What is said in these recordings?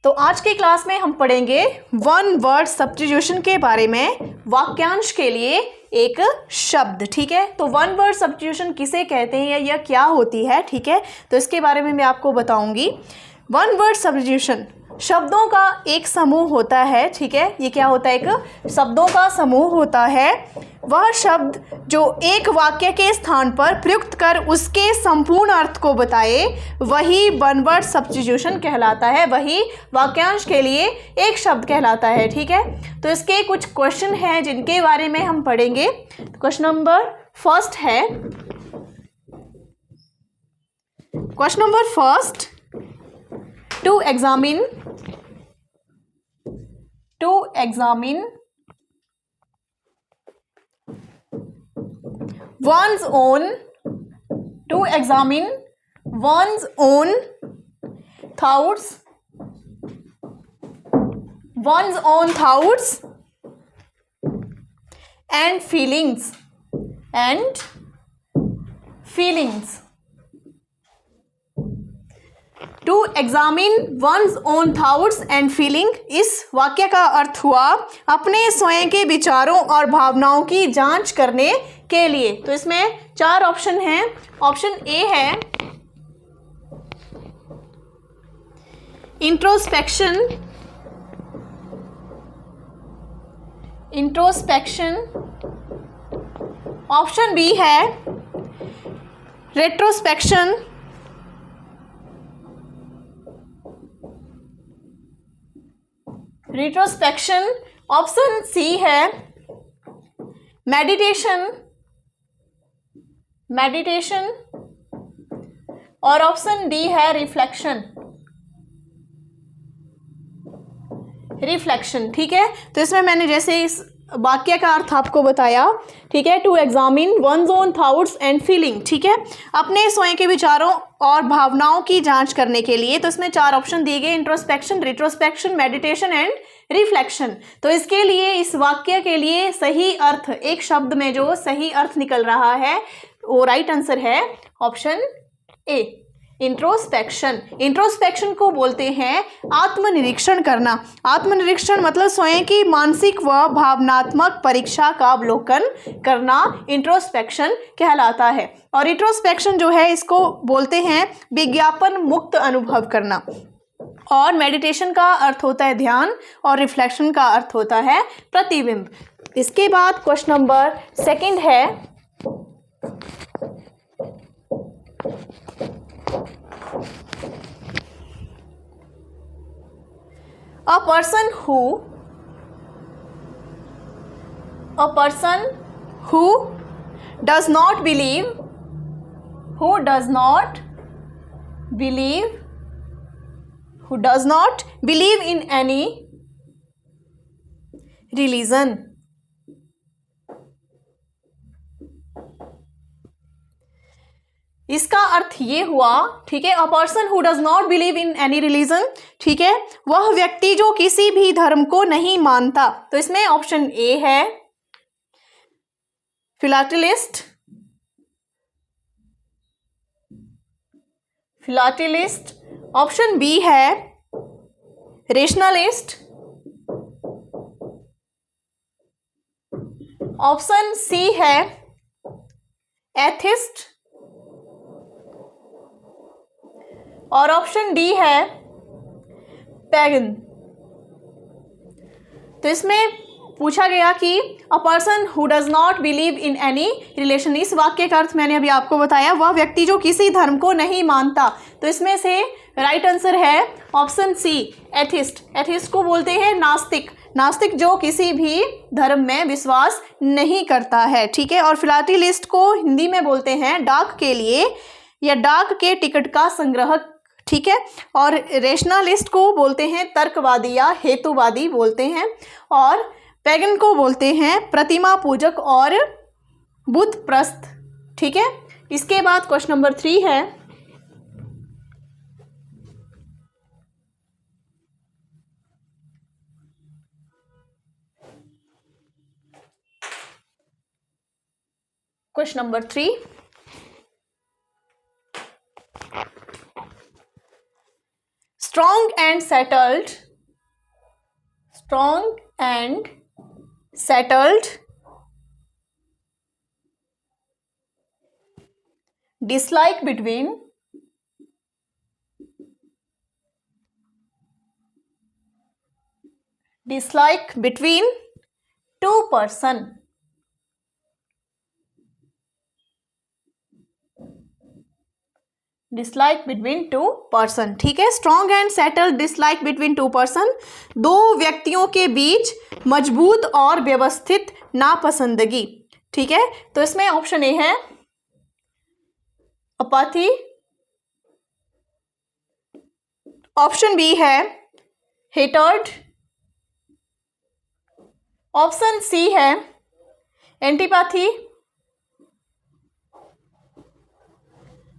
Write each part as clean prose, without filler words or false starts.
तो आज की क्लास में हम पढ़ेंगे वन वर्ड सब्स्टिट्यूशन के बारे में, वाक्यांश के लिए एक शब्द। ठीक है, तो वन वर्ड सब्स्टिट्यूशन किसे कहते हैं या यह क्या होती है, ठीक है, तो इसके बारे में मैं आपको बताऊंगी। वन वर्ड सब्स्टिट्यूशन शब्दों का एक समूह होता है। ठीक है, ये क्या होता है, एक शब्दों का समूह होता है। वह शब्द जो एक वाक्य के स्थान पर प्रयुक्त कर उसके संपूर्ण अर्थ को बताए वही वन वर्ड सब्स्टिट्यूशन कहलाता है, वही वाक्यांश के लिए एक शब्द कहलाता है। ठीक है, तो इसके कुछ क्वेश्चन हैं जिनके बारे में हम पढ़ेंगे। क्वेश्चन नंबर फर्स्ट है, question number first, to examine one's own thoughts and feelings to examine one's own thoughts and feeling, इस वाक्य का अर्थ हुआ अपने स्वयं के विचारों और भावनाओं की जांच करने के लिए। तो इसमें चार ऑप्शन हैं। ऑप्शन ए है इंट्रोस्पेक्शन, ऑप्शन बी है रेट्रोस्पेक्शन, ऑप्शन सी है मेडिटेशन, और ऑप्शन डी है रिफ्लेक्शन। ठीक है, तो इसमें मैंने जैसे इस वाक्य का अर्थ आपको बताया, ठीक है, to examine one's own thoughts and feeling, ठीक है, अपने स्वयं के विचारों और भावनाओं की जांच करने के लिए। तो इसमें चार ऑप्शन दिए गए, introspection, retrospection, meditation and reflection. तो इसके लिए, इस वाक्य के लिए सही अर्थ, एक शब्द में जो सही अर्थ निकल रहा है वो राइट आंसर है ऑप्शन ए, इंट्रोस्पेक्शन को बोलते हैं आत्मनिरीक्षण करना। आत्मनिरीक्षण मतलब स्वयं की मानसिक व भावनात्मक परीक्षा का अवलोकन करना इंट्रोस्पेक्शन कहलाता है। और रिट्रोस्पेक्शन जो है इसको बोलते हैं विज्ञापन मुक्त अनुभव करना। और मेडिटेशन का अर्थ होता है ध्यान, और रिफ्लेक्शन का अर्थ होता है प्रतिबिंब। इसके बाद क्वेश्चन नंबर सेकंड है, a person who does not believe in any religion, इसका अर्थ ये हुआ, ठीक है, a person who does not believe in any religion, ठीक है, वह व्यक्ति जो किसी भी धर्म को नहीं मानता। तो इसमें ऑप्शन ए है फिलाटेलिस्ट, ऑप्शन बी है रेशनलिस्ट, ऑप्शन सी है एथिस्ट, और ऑप्शन डी है पैगन। तो इसमें पूछा गया कि a person who does not believe in any relation, इस वाक्य का अर्थ मैंने अभी आपको बताया, वह व्यक्ति जो किसी धर्म को नहीं मानता। तो इसमें से राइट आंसर है ऑप्शन सी एथिस्ट को बोलते हैं नास्तिक जो किसी भी धर्म में विश्वास नहीं करता है। ठीक है, और फिलाटेलिस्ट को हिंदी में बोलते हैं डाक के लिए या डाक के टिकट का संग्रहक। ठीक है, और रेशनलिस्ट को बोलते हैं तर्कवादी या हेतुवादी बोलते हैं, और पैगन को बोलते हैं प्रतिमा पूजक और बुद्ध प्रस्त। ठीक है, इसके बाद क्वेश्चन नंबर 3 है, question number 3, strong and settled, strong and settled, dislike between two person, dislike between two person. ठीक है, strong and settled dislike between two person, दो व्यक्तियों के बीच मजबूत और व्यवस्थित नापसंदगी। ठीक है, तो इसमें ऑप्शन ए है अपैथी, ऑप्शन बी है हेटर्ड, ऑप्शन सी है एंटीपैथी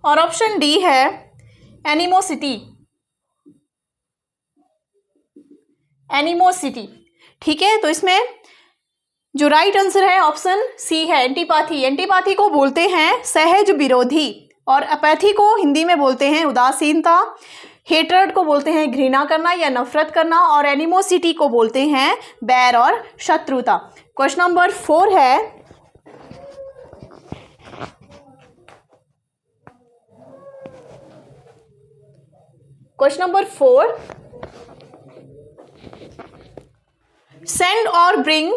और ऑप्शन डी है एनिमोसिटी। एनिमोसिटी। ठीक है, तो इसमें जो राइट आंसर है ऑप्शन सी है एंटीपैथी। एंटीपैथी को बोलते हैं सहज विरोधी और अपैथी को हिंदी में बोलते हैं उदासीनता। हेटर्ड को बोलते हैं घृणा करना या नफरत करना और एनिमोसिटी को बोलते हैं बैर और शत्रुता। क्वेश्चन नंबर 4 है, क्वेश्चन नंबर 4, सेंड और bring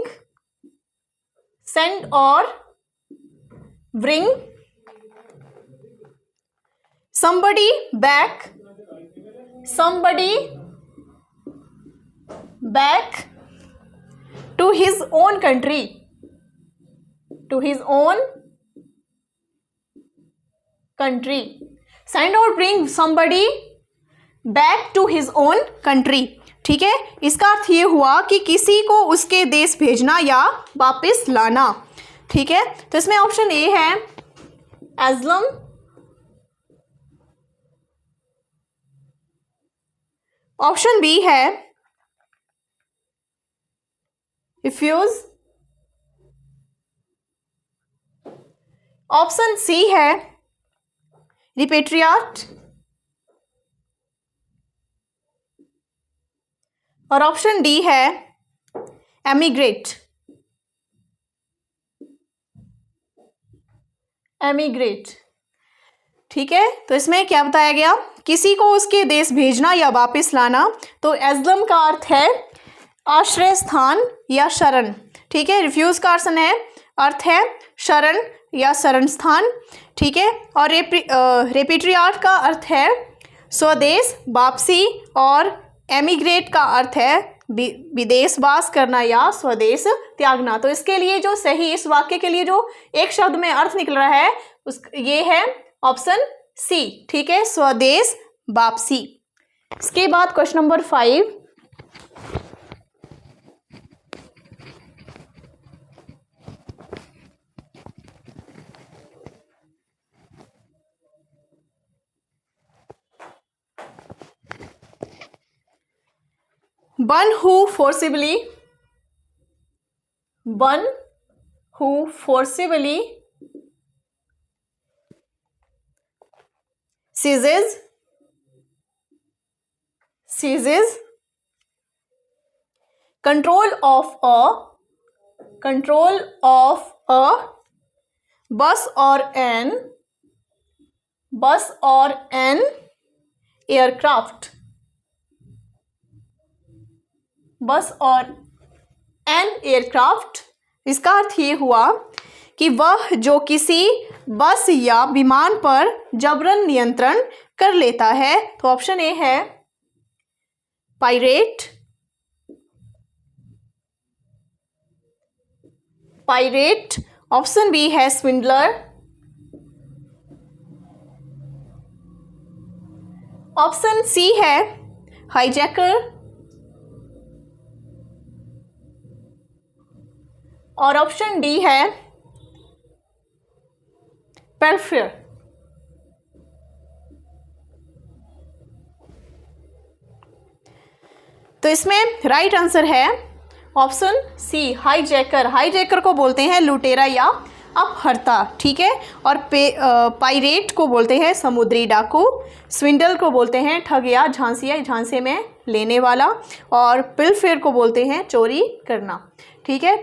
somebody back to his own country, send or bring somebody back to his own country। ठीक है, इसका अर्थ ये हुआ कि किसी को उसके देश भेजना या वापस लाना। ठीक है, तो इसमें ऑप्शन ए है एज़लम, ऑप्शन बी है रिफ्यूज, ऑप्शन सी है रिपेट्रिएट और ऑप्शन डी है एमिग्रेट। ठीक है, तो इसमें क्या बताया गया, किसी को उसके देश भेजना या वापस लाना। तो एज़लम का अर्थ है आश्रय स्थान या शरण। ठीक है, रिफ्यूज का अर्थ है शरण या शरण स्थान। ठीक है, और रेपेट्रिएट का अर्थ है स्वदेश वापसी और एमिग्रेट का अर्थ है विदेशवास करना या स्वदेश त्यागना। तो इसके लिए जो सही, इस वाक्य के लिए जो एक शब्द में अर्थ निकल रहा है ये है ऑप्शन सी। ठीक है, स्वदेश वापसी। इसके बाद question number 5, one who forcibly seizes control of a bus or an aircraft, इसका अर्थ ये हुआ कि वह जो किसी बस या विमान पर जबरन नियंत्रण कर लेता है। तो ऑप्शन ए है पायरेट, ऑप्शन बी है स्विंडलर, ऑप्शन सी है हाईजैकर और ऑप्शन डी है पेल्फियर। तो इसमें राइट आंसर है ऑप्शन सी हाईजैकर। हाईजैकर को बोलते हैं लुटेरा या अपहर्ता, ठीक है। और पायरेट को बोलते हैं समुद्री डाकू, स्विंडल को बोलते हैं ठग या झांसे में लेने वाला, और पिलफेर को बोलते हैं चोरी करना, ठीक है।